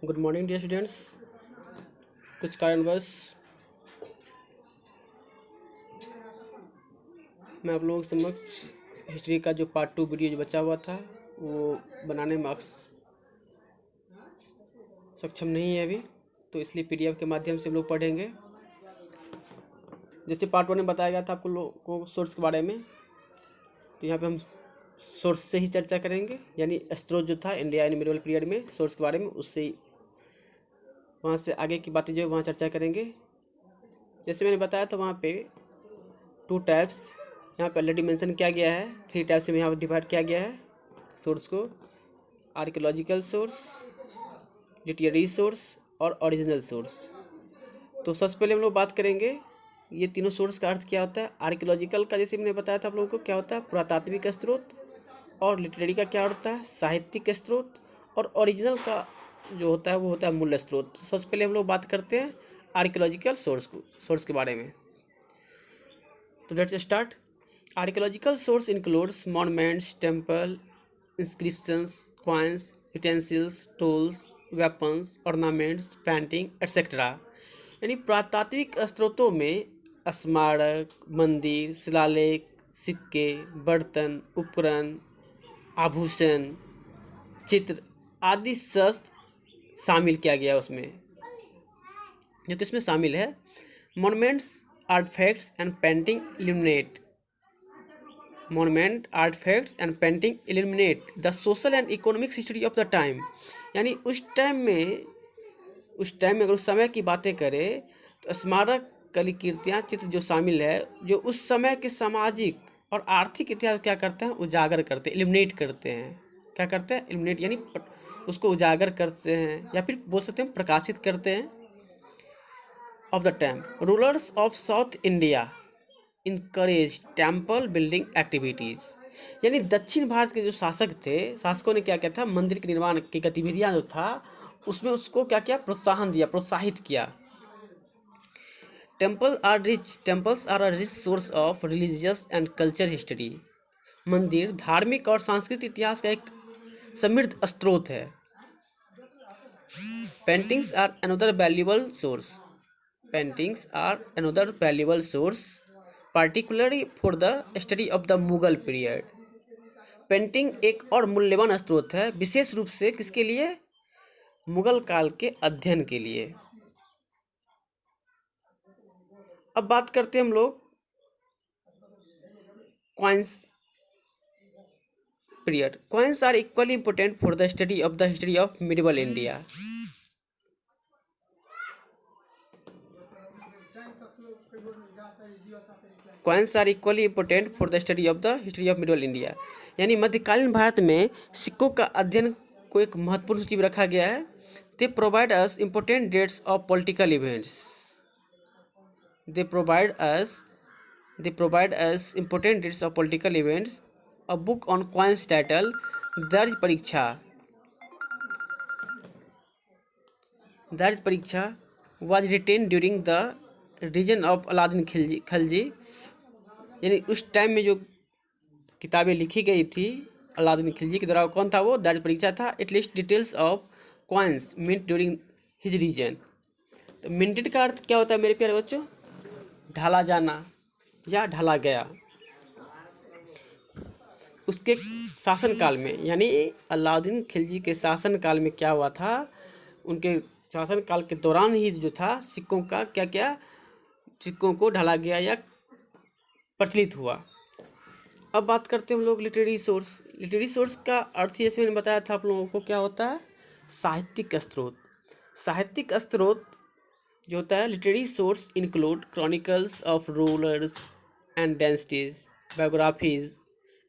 Good morning dear students. कुछ कारणवश मैं आप लोगों के समक्ष हिस्ट्री का जो पार्ट 2 वीडियो जो बचा हुआ था वो बनाने में सक्षम नहीं है अभी, तो इसलिए पीडीएफ के माध्यम से हम लोग पढ़ेंगे। जैसे पार्ट 1 में बताया गया था आपको लोगों को सोर्स के बारे में, तो यहाँ पे हम सोर्स से ही चर्चा करेंगे, यानी स्रोत जो था इंडिया इन मिडिवल पीरियड में सोर्स के बारे में, उससे ही वहाँ से आगे की बातें जो है वहाँ चर्चा करेंगे। जैसे मैंने बताया था वहाँ पे 2 टाइप्स यहाँ पे ऑलरेडी मेंशन किया गया है, 3 टाइप्स में यहाँ पर डिवाइड किया गया है सोर्स को: आर्कियोलॉजिकल सोर्स, लिटरेरी सोर्स और ओरिजिनल सोर्स। तो सबसे पहले हम लोग बात करेंगे ये तीनों सोर्स का अर्थ क्या होता है। आर्कियोलॉजिकल का जैसे मैंने बताया था आप लोगों को क्या होता है, पुरातात्विक स्रोत, और लिटरेरी का क्या होता है, साहित्यिक स्रोत, और ओरिजिनल का जो होता है वो होता है मूल स्रोत। तो सबसे पहले हम लोग बात करते हैं आर्कियोलॉजिकल सोर्स के बारे में। तो let's start. Archaeological source includes monuments, temple, inscriptions, coins, utensils, tools, weapons, ornaments, painting etcetera. यानी पुरातात्विक स्रोतों में स्मारक, मंदिर, शिलालेख, सिक्के, बर्तन, उपकरण, आभूषण, चित्र आदि शस्त्र शामिल किया गया उसमें, जो किसमें शामिल है। Monuments, artefacts and painting illuminate monument, artefacts and painting illuminate the social and economic history of the time. यानी उस टाइम में अगर उस समय की बातें करें तो स्मारक, कलाकृतियाँ, चित्र जो शामिल है, जो उस समय के सामाजिक और आर्थिक इतिहास क्या करते हैं, उजागर करते हैं, इल्यूमिनेट करते हैं। क्या करते हैं, इल्यूमिनेट, यानी उसको उजागर करते हैं, या फिर बोल सकते हैं प्रकाशित करते हैं। Of the time rulers of south India encourage temple building activities. यानी दक्षिण भारत के जो शासक थे, शासकों ने क्या किया था, मंदिर के निर्माण की गतिविधियां जो था उसमें उसको क्या किया, प्रोत्साहन दिया, प्रोत्साहित किया। Temples are a rich source of religious and culture history. मंदिर धार्मिक और सांस्कृतिक इतिहास का एक समृद्ध स्रोत है। Paintings are another valuable source. particularly for the study of the Mughal period. Painting एक और मूल्यवान स्रोत है, विशेष रूप से किसके लिए, मुगल काल के अध्ययन के लिए। अब बात करते हैं हम लोग coins period. Coins are equally important for the study of the history of medieval India. Coins are equally important for the study of the history of medieval India. यानी मध्यकालीन भारत में सिक्कों का अध्ययन को एक महत्वपूर्ण सूची में रखा गया है। They provide us important dates of political events. They provide us important dates of political events. A book on coins title दर्ज परीक्षा was written during the region of Alauddin Khilji. यानी उस टाइम में जो किताबें लिखी गई थी अलाउद्दीन खिलजी के द्वारा, कौन था वो, दर्ज परीक्षा था। At least details of coins mint during his reign. तो मिंटेड का अर्थ क्या होता है मेरे प्यारे बच्चों, ढाला जाना या ढाला गया। उसके शासनकाल में, यानी अलाउद्दीन खिलजी के शासनकाल में क्या हुआ था, उनके शासनकाल के दौरान ही जो था सिक्कों का सिक्कों को ढाला गया या प्रचलित हुआ। अब बात करते हैं हम लोग लिटरेरी सोर्स। लिटरेरी सोर्स का अर्थ जैसे मैंने बताया था आप लोगों को क्या होता है, साहित्यिक स्रोत। साहित्यिक स्रोत जो होता है, literary source include chronicles of rulers and dynasties, biographies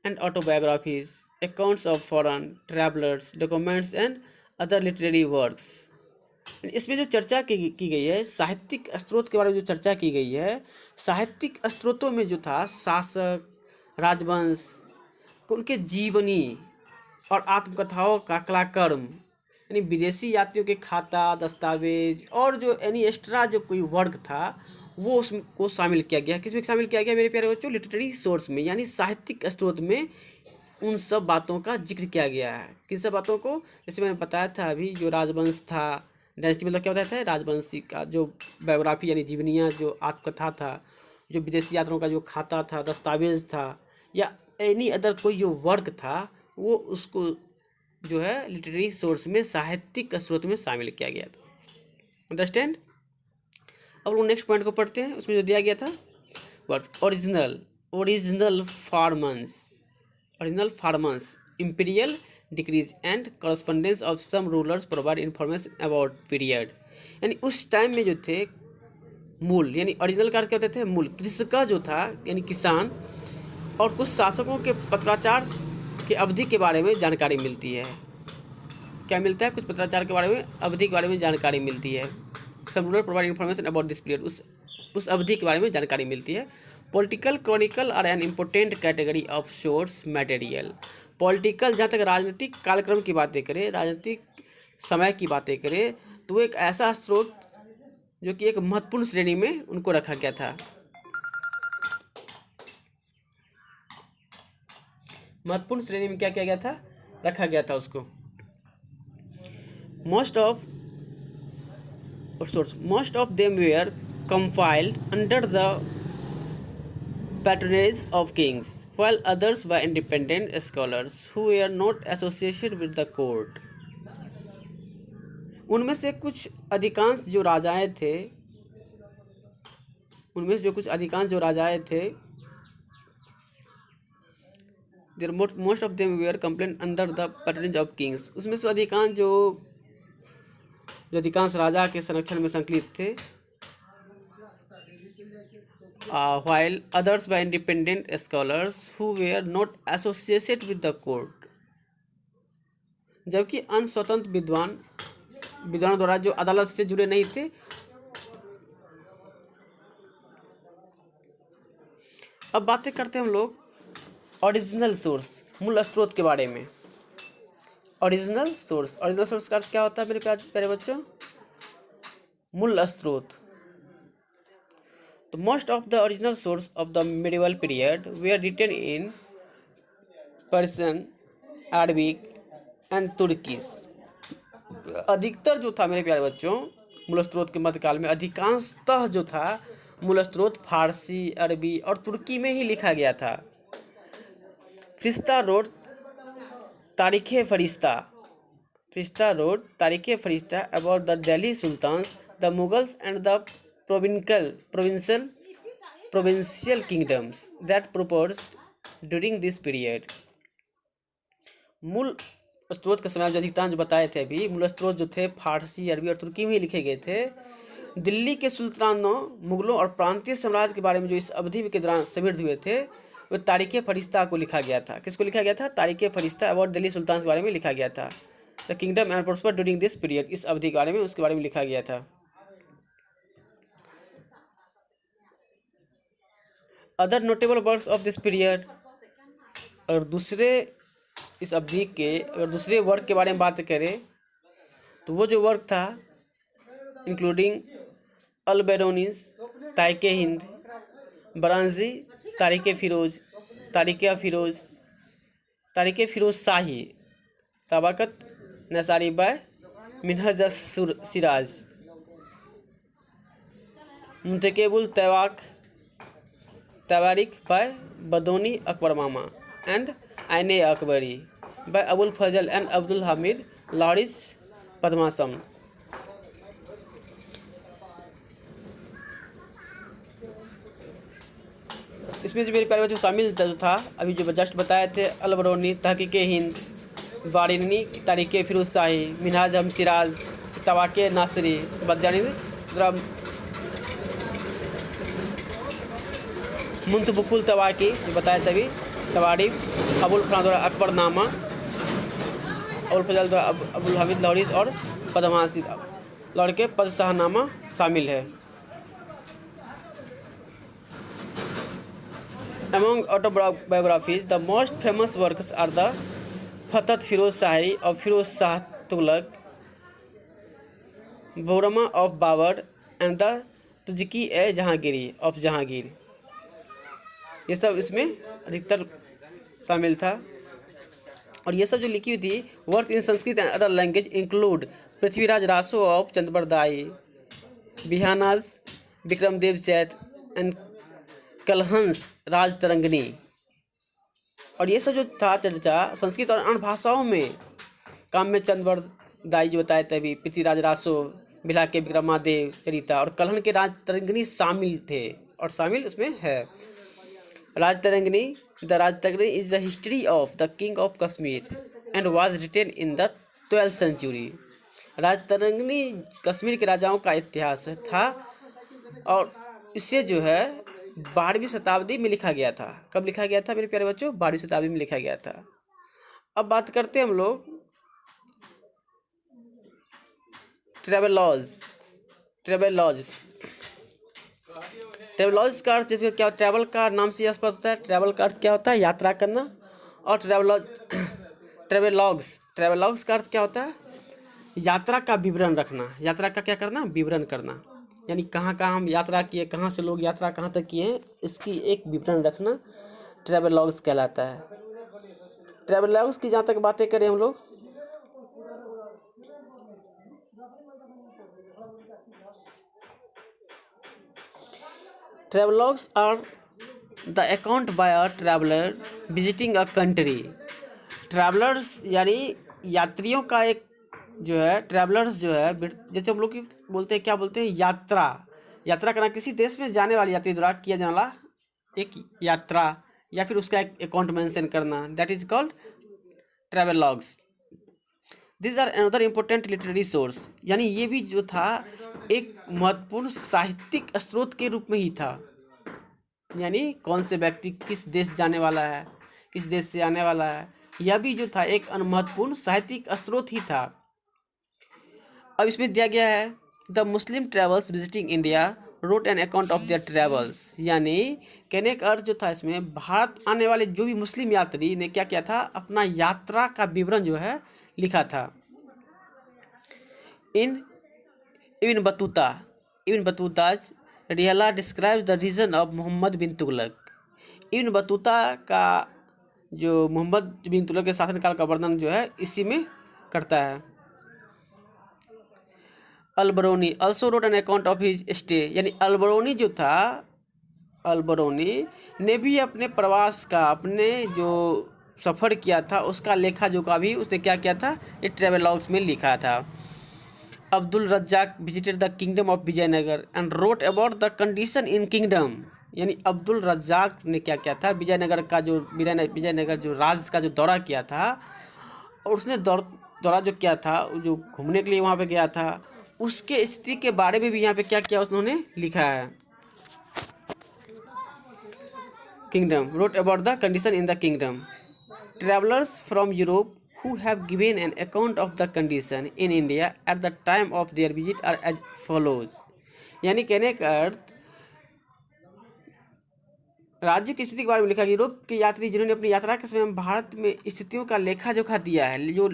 and autobiographies, accounts of foreign travellers, documents and other literary works. इसमें जो चर्चा की गई है, साहित्यिक स्रोत के बारे में जो चर्चा की गई है, साहित्यिक स्रोतों में जो था शासक, राजवंश, उनके जीवनी और आत्मकथाओं का कलाक्रम, यानी विदेशी यात्रियों के खाता, दस्तावेज और जो यानी एक्स्ट्रा जो कोई वर्क था वो उसको शामिल किया गया। किसमें शामिल किया गया मेरे प्यारे बच्चों, लिटरेरी सोर्स में, यानी साहित्यिक स्रोत में उन सब बातों का जिक्र किया गया है। किन सब बातों को? जैसे मैंने बताया था अभी, जो राजवंश था, डायनेस्टी मतलब क्या बताया था, राजवंशी का जो बायोग्राफी यानी जीवनियाँ, जो आत्मकथा था, जो विदेशी यात्रियों का जो खाता था, दस्तावेज था, या एनी अदर कोई जो वर्क था, वो उसको जो है लिटरेरी सोर्स में, साहित्यिक स्रोत में शामिल किया गया था। अंडरस्टैंड? अब लोग नेक्स्ट पॉइंट को पढ़ते हैं। उसमें जो दिया गया था, work original original farmans imperial decrees and correspondence of some rulers provide information about period। यानी उस टाइम में जो थे मूल, यानी ओरिजिनल का अर्थ क्या होते थे? मूल। कृषक का जो था यानी किसान, और कुछ शासकों के पत्राचार के अवधि के बारे में जानकारी मिलती है। क्या मिलता है? कुछ पत्राचार के बारे में, अवधि के बारे में जानकारी मिलती है। Some ruler provide information about this period, उस अवधि के बारे में जानकारी मिलती है। Political chronicle are an important category of source material. Political, जहाँ तक राजनीतिक कालक्रम की बातें करें, राजनीतिक समय की बातें करें, तो वो एक ऐसा स्रोत जो कि एक महत्वपूर्ण श्रेणी में उनको रखा गया था। महत्वपूर्ण श्रेणी में क्या किया गया था? रखा गया था उसको। Most of them were compiled under the patronage of kings, while others were independent scholars who were not associated with the court। उनमें से कुछ अधिकांश जो राजाएं थे, most of them were compiled under the patronage of kings। उसमें से अधिकांश जो अधिकांश राजा के संरक्षण में संकलित थे। while others were independent scholars who were not associated with the court। जबकि अन्य स्वतंत्र विद्वानों द्वारा जो अदालत से जुड़े नहीं थे। अब बातें करते हैं हम लोग ओरिजिनल सोर्स, मूल स्रोत के बारे में। ओरिजिनल सोर्स का अर्थ क्या होता है मेरे प्यारे बच्चों? मूल स्रोत। तो most of the original source of the medieval period were written in Persian, Arabic and Turkish। अधिकतर जो था मेरे प्यारे बच्चों, मूल स्रोत के मध्यकाल में अधिकांशतः जो था मूल स्रोत फारसी, अरबी और तुर्की में ही लिखा गया था। फरिश्ता wrote Tarikh Farishta about the Delhi sultans, the Mughals and the provincial kingdoms that proposed during this period। मूल स्रोत के समय जो अधिकांश जो बताए थे अभी, मूल स्रोत जो थे फारसी, अरबी और तुर्की में ही लिखे गए थे। दिल्ली के सुल्तानों, मुगलों और प्रांतीय साम्राज्य के बारे में जो इस अवधि के दौरान समृद्ध हुए थे, वो तारीख़ फरिश्ता को लिखा गया था। किसको लिखा गया था? तारीख़ फरिश्ता अबाउट दिल्ली सुल्तान के बारे में लिखा गया था। The kingdom and prosper during this period, इस अवधि के बारे में, उसके बारे में लिखा गया था। Other notable works of this period, और दूसरे इस अवधि के अगर दूसरे वर्क के बारे में बात करें, तो वो जो वर्क था इंक्लूडिंग अल बेरोनिस, तारीख़ Hind, Buranji, Tarikh Firoz Shahi, Tabaqat Nasiri by Minhaj Siraj, Muntakhabul Tawarikh by Badauni Akbarnama and Ain Akbari by Abul Fazl and Abdul Hamid Lahori Padshahnama. इसमें जो मेरे प्यारे बच्चों शामिल जो था अभी जो जस्ट बताए थे, अल बरौनी, तहकीक हिंद, बारिनी, तारीख़ फिरोज शाही, मिनहाज हम सिराज, तवाक़ नासरी, बदयानी, मुंतबुकुल तवाक़ी जो बताया तभी, तवारीफ, अबुल फजल द्वारा अकबरनामा, अबुल फजल द्वारा अब्दुल हामिद लारिस और पद्मासी लड़के पदशाहनामा शामिल है। Among autobiographies, the most famous works are the Fathat Firoz Shahi of Firoz Shah Tughlaq, Bahrama of Babur and the Tujki-e-Jahangiri of Jahangir। ये सब इसमें अधिकतर शामिल था। और ये सब जो लिखी हुई थी work in Sanskrit and other language include Prithviraj Raso of Chandbardai, Bilhana's Vikramadeva Charita and Kalhana's Raj Tarangini. और ये सब जो था चर्चा संस्कृत और अन्य भाषाओं में काम्य चंद्रबरदाई जो बताए थे अभी, पृथ्वीराज रासो, बिला के विक्रमादेव चरिता और कलहन के राज तरंगनी शामिल थे, और शामिल उसमें है। Raj Tarangini, the Raj Tarangini is the history of the king of Kashmir and was written in the 12th century. Raj Tarangini Kashmir के राजाओं का इतिहास था और इसे जो है 12वीं शताब्दी में लिखा गया था। कब लिखा गया था मेरे प्यारे बच्चों? 12वीं शताब्दी में लिखा गया था। अब बात करते हैं हम लोग ट्रेवलॉज का अर्थ जैसे क्या, ट्रैवल का नाम से स्पष्ट होता है। ट्रैवल का अर्थ क्या होता है? यात्रा करना। और ट्रेवलॉग्स का अर्थ क्या होता है? यात्रा का विवरण रखना। यात्रा का क्या करना? विवरण करना, यानी कहाँ कहाँ हम यात्रा किए, कहाँ से लोग यात्रा कहाँ तक किए हैं, इसकी एक विवरण रखना ट्रेवलॉग्स कहलाता है। ट्रेवलॉग्स की जहाँ तक बातें करें हम लोग, travelogues are the account by a traveller visiting a country. Travellers यानी यात्रियों का एक जो है, ट्रैवलर्स जो है, जैसे हम लोग की बोलते हैं, क्या बोलते हैं? यात्रा करना, किसी देश में जाने वाले यात्री द्वारा किया जाने वाला एक यात्रा या फिर उसका एक अकाउंट मेंशन करना, that is called travelogues. This are another important literary source, यानी ये भी जो था एक महत्वपूर्ण साहित्यिक स्रोत के रूप में ही था। यानी कौन से व्यक्ति किस देश जाने वाला है, किस देश से आने वाला है, यह भी जो था एक महत्वपूर्ण साहित्यिक स्रोत ही था। अब इसमें दिया गया है the Muslim travels visiting India road an account of their travels, यानी कहने का अर्थ जो था इसमें भारत आने वाले जो भी मुस्लिम यात्री ने क्या किया था? अपना यात्रा का विवरण जो है लिखा था। Ibn Battuta's Rihla describes the reason of Muhammad bin Tughlaq. Ibn Battuta का जो मोहम्मद बिन तुगलक के शासनकाल का वर्णन जो है इसी में करता है। Al-Biruni also wrote an account of his stay, यानी अलबरूनी जो था, अलबरूनी ने भी अपने प्रवास का, अपने जो सफ़र किया था उसका लेखा जोखा भी उसने क्या किया था? ये ट्रेवलॉग्स में लिखा था। Abdul Razzaq visited the kingdom of Vijayanagar and wrote about the condition in kingdom, यानी अब्दुल रज्जाक ने क्या किया था? विजयनगर जो राज का जो दौरा किया था, और उसने दौरा जो किया था, जो घूमने के लिए वहाँ पे गया था, उसके स्थिति के बारे में भी यहाँ पे क्या किया उन्होंने लिखा है। Kingdom road about the condition in the kingdom. Travellers from Europe who have given an account of the condition in India at the time of their visit are as follows, यानी कहने का अर्थ राज्य की स्थिति के बारे में लिखा। यूरोप के यात्री जिन्होंने अपनी यात्रा के समय भारत में स्थितियों का लेखा जोखा दिया है, जो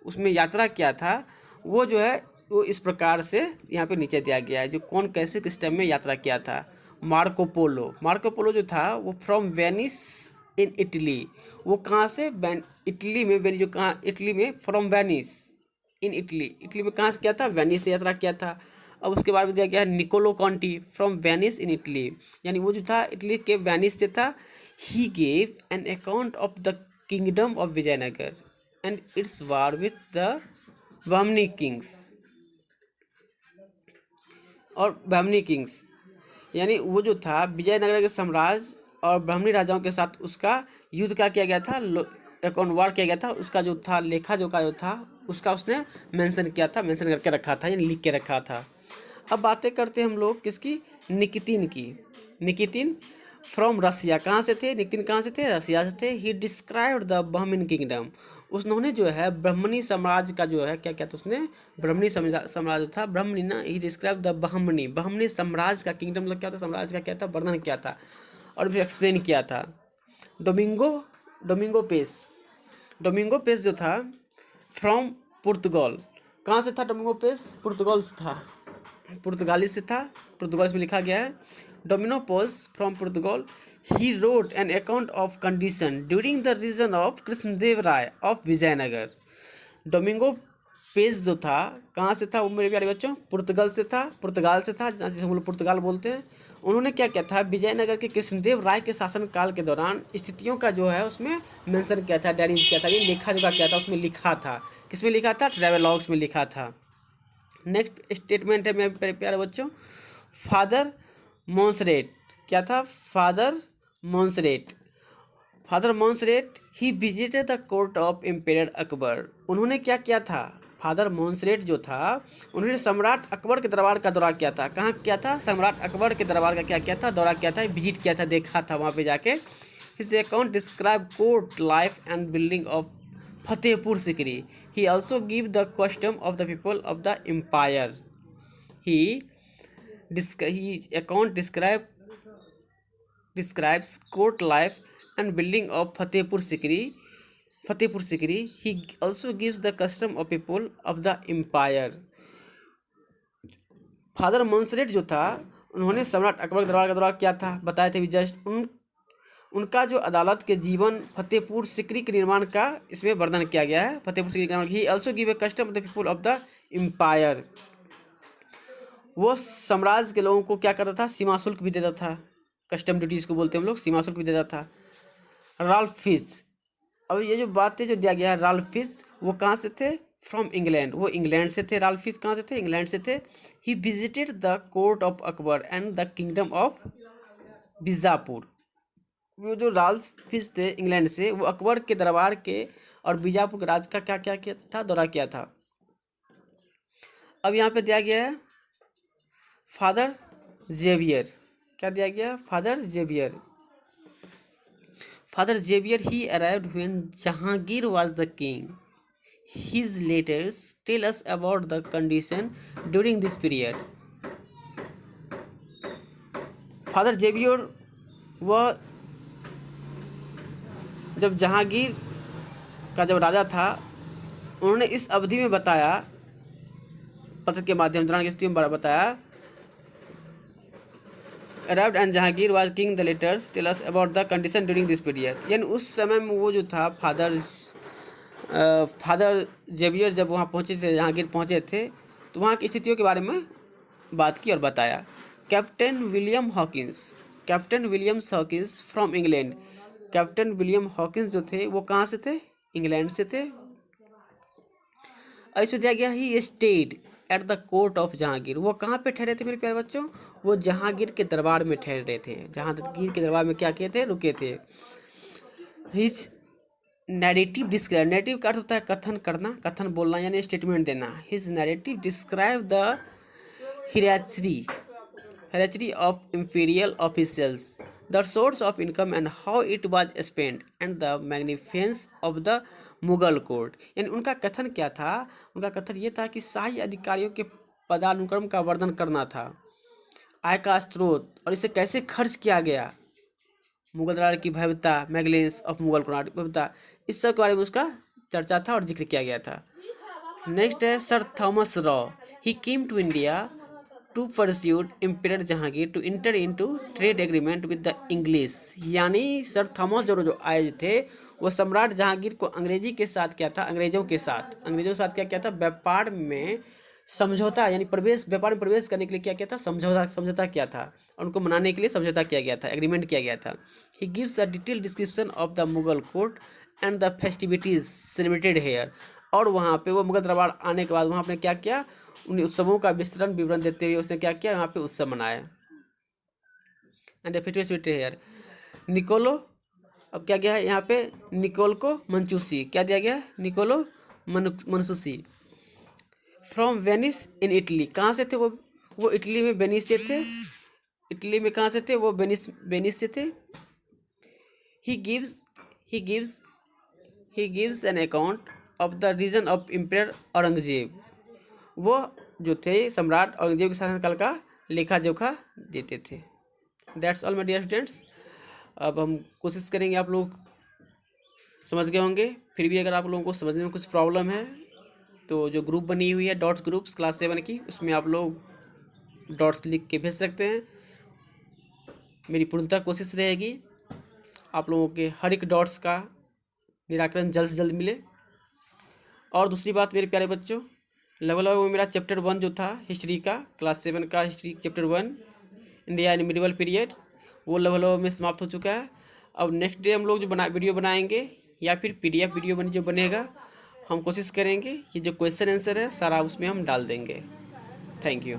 उसमें यात्रा किया था, वो जो है वो इस प्रकार से यहाँ पे नीचे दिया गया है, जो कौन कैसे किस टाइम में यात्रा किया था। मार्को पोलो जो था वो फ्रॉम वेनिस इन इटली, वो कहाँ से? इटली में, वेनिस जो कहाँ? इटली में, फ्रॉम वेनिस इन इटली में कहाँ से किया था? वेनिस से यात्रा किया था। अब उसके बाद में दिया गया है Niccolo Conti from Venice in Italy, यानी वो जो था इटली के वेनिस से था। He gave an account of the kingdom of Vijayanagar and its war with the Bahmani kings, और बहमनी किंग्स यानी वो जो था विजयनगर के साम्राज्य और ब्राह्मणी राजाओं के साथ उसका युद्ध का किया गया था, अकाउंट वार किया गया था। उसका जो था लेखा जोखा जो था उसका उसने मेंशन किया था, मेंशन करके रखा था, यानी लिख के रखा था। अब बातें करते हैं हम लोग किसकी? निकितिन की। निकितिन फ्रॉम रसिया, कहाँ से थे? निकितिन कहाँ से थे? रसिया से थे। ही डिस्क्राइब्ड द बहमिन किंगडम, उन्होंने जो है ब्राह्मणी साम्राज्य का जो है क्या किया था उसने? ब्राह्मणी साम्राज्य था, ब्राह्मणी ना, ही डिस्क्राइब द बहमनी साम्राज्य का किंगडम मतलब क्या था? साम्राज्य का क्या था? वर्णन किया था और फिर एक्सप्लेन किया था। डोमिंगो पेस जो था फ्रॉम पुर्तगाल, कहाँ से था? डोमिंगो पेस पुर्तगाल से था, पुर्तगाली से था, पुर्तगाल में लिखा गया है। Domingo Paes from Portugal, he wrote an account of condition during the reason of Krishnadeva Raya of Vijayanagar. Domingo Paes जो था कहाँ से था वो मेरे प्यारे बच्चों? पुर्तगाल से था, जिसे हम लोग पुर्तगाल बोलते हैं। उन्होंने क्या किया था, विजयनगर के कृष्णदेव राय के शासनकाल के दौरान स्थितियों का जो है उसमें मेंशन किया था, डायरी किया था, ये लेखा जोखा किया था, उसमें लिखा था। किसमें लिखा था? ट्रैवलॉग्स में लिखा था। नेक्स्ट स्टेटमेंट है मेरे प्यारे बच्चों, फादर मॉन्सरेट। क्या था? Father Monserrate. Father Monserrate he visited the court of emperor Akbar. उन्होंने क्या किया था? फादर मॉन्सरेट जो था उन्होंने सम्राट अकबर के दरबार का दौरा किया था। कहाँ किया था? सम्राट अकबर के दरबार का क्या किया था? दौरा किया था, विजिट किया था, देखा था वहाँ पे जाके। His account describe court life and building of Fatehpur Sikri. He also give the custom of the people of the empire. He account describes court life and building of Fatehpur Sikri. He also gives the custom of people of the empire. Father Monserrate जो था उन्होंने सम्राट अकबर के दरबार का दौरा किया था, बताए थे भी जस्ट। उनका जो अदालत के जीवन फतेहपुर सिकरी के निर्माण का इसमें वर्णन किया गया है। फतेहपुर सिकरी का निर्माण। He also give a custom of the people of the empire. वो साम्राज्य के लोगों को क्या करता था? सीमा शुल्क भी देता था। कस्टम ड्यूटीज को बोलते हैं हम लोग, सीमा शुल्क भी देता था। Ralph fish. अब ये जो बातें जो दिया गया है राल्फ फिश, वो कहाँ से थे? From England. वो इंग्लैंड से थे। राल्फ फिश कहाँ से थे? इंग्लैंड से थे। ही visited the court of Akbar and the kingdom of Bijapur. वो जो राल्फ फिश थे इंग्लैंड से, वो अकबर के दरबार के और बीजापुर के राज का क्या क्या किया था? दौरा किया था। अब यहाँ पे दिया गया है फादर जेवियर। क्या दिया गया? Father Xavier. Father Xavier he arrived when Jahangir was the king. His letters tell us about the condition during this period. Father Xavier वह जब जहांगीर का जब राजा था, उन्होंने इस अवधि में बताया, पत्र के माध्यम दौरान की स्थिति में बताया। Arrived and Jahangir was king. The letters tell us about the condition during this period. यानी उस समय में वो जो था फादर जेवियर जब वहाँ पहुँचे थे, जहांगीर पहुँचे थे, तो वहाँ की स्थितियों के बारे में बात की और बताया। Captain William Hawkins from England. Captain William Hawkins जो थे वो कहाँ से थे? इंग्लैंड से थे। इसमें दिया गया he stayed at the court of Jahangir. वो कहाँ पे ठहरे थे मेरे प्यारे बच्चों? वो जहांगीर के दरबार में ठहरे थे। जहांगीर के दरबार में क्या किए थे? रुके थे। His narrative describe. नैरेटिव का अर्थ होता है कथन करना, कथन बोलना, यानी स्टेटमेंट देना। His narrative describe the hierarchy of imperial officials, the source of income and how it was spent and the magnificence of the Mughal court. यानी उनका कथन क्या था? उनका कथन ये था कि शाही अधिकारियों के पदानुक्रम का वर्णन करना था, आय का स्रोत और इसे कैसे खर्च किया गया, मुगल दरबार की भव्यता, मैगलेंस ऑफ मुगल कोर्ट भव्यता, इस सब के बारे में उसका चर्चा था और जिक्र किया गया था। नेक्स्ट है sir Thomas Roe. He came to India to persuade emperor Jahangir to enter into trade agreement with the English. यानी सर थॉमस जो आए थे वो सम्राट जहांगीर को अंग्रेजों के साथ क्या किया था? व्यापार में समझौता, यानी व्यापार में प्रवेश करने के लिए क्या किया था? समझौता किया था, और उनको मनाने के लिए समझौता किया गया था, एग्रीमेंट किया गया था। He gives a detail description of the Mughal court and the festivities celebrated here. और वहाँ पे वो मुगल दरबार आने के बाद वहाँ पे क्या किया? उन उत्सवों का विवरण देते हुए उसने क्या किया? यहाँ पे उत्सव मनाया। And festivity here Niccolo. अब क्या गया है यहाँ पे? निकोलको मंचूसी। क्या दिया गया? Niccolo Manucci from Venice in Italy. कहाँ से थे वो इटली में वेनिस से थे। इटली में कहाँ से थे? वो वेनिस से थे। He gives an account of the reason of emperor Aurangzeb. वो जो थे सम्राट औरंगजेब के शासनकाल का लेखा जोखा देते थे। That's all my dear students. अब हम कोशिश करेंगे, आप लोग समझ गए होंगे। फिर भी अगर आप लोगों को समझने में कुछ प्रॉब्लम है तो जो ग्रुप बनी हुई है डॉट्स ग्रुप्स क्लास 7 की, उसमें आप लोग डॉट्स लिख के भेज सकते हैं। मेरी पूर्णतः कोशिश रहेगी आप लोगों के हर एक डाउट्स का निराकरण जल्द से जल्द मिले। और दूसरी बात मेरे प्यारे बच्चों, लगभग वो मेरा चैप्टर 1 जो था हिस्ट्री का, क्लास 7 का history chapter 1 India in medieval period, वो लगभग में समाप्त हो चुका है। अब नेक्स्ट डे हम लोग जो वीडियो बनाएंगे या फिर PDF वीडियो जो बनेगा, हम कोशिश करेंगे कि जो क्वेश्चन आंसर है सारा उसमें हम डाल देंगे। Thank you.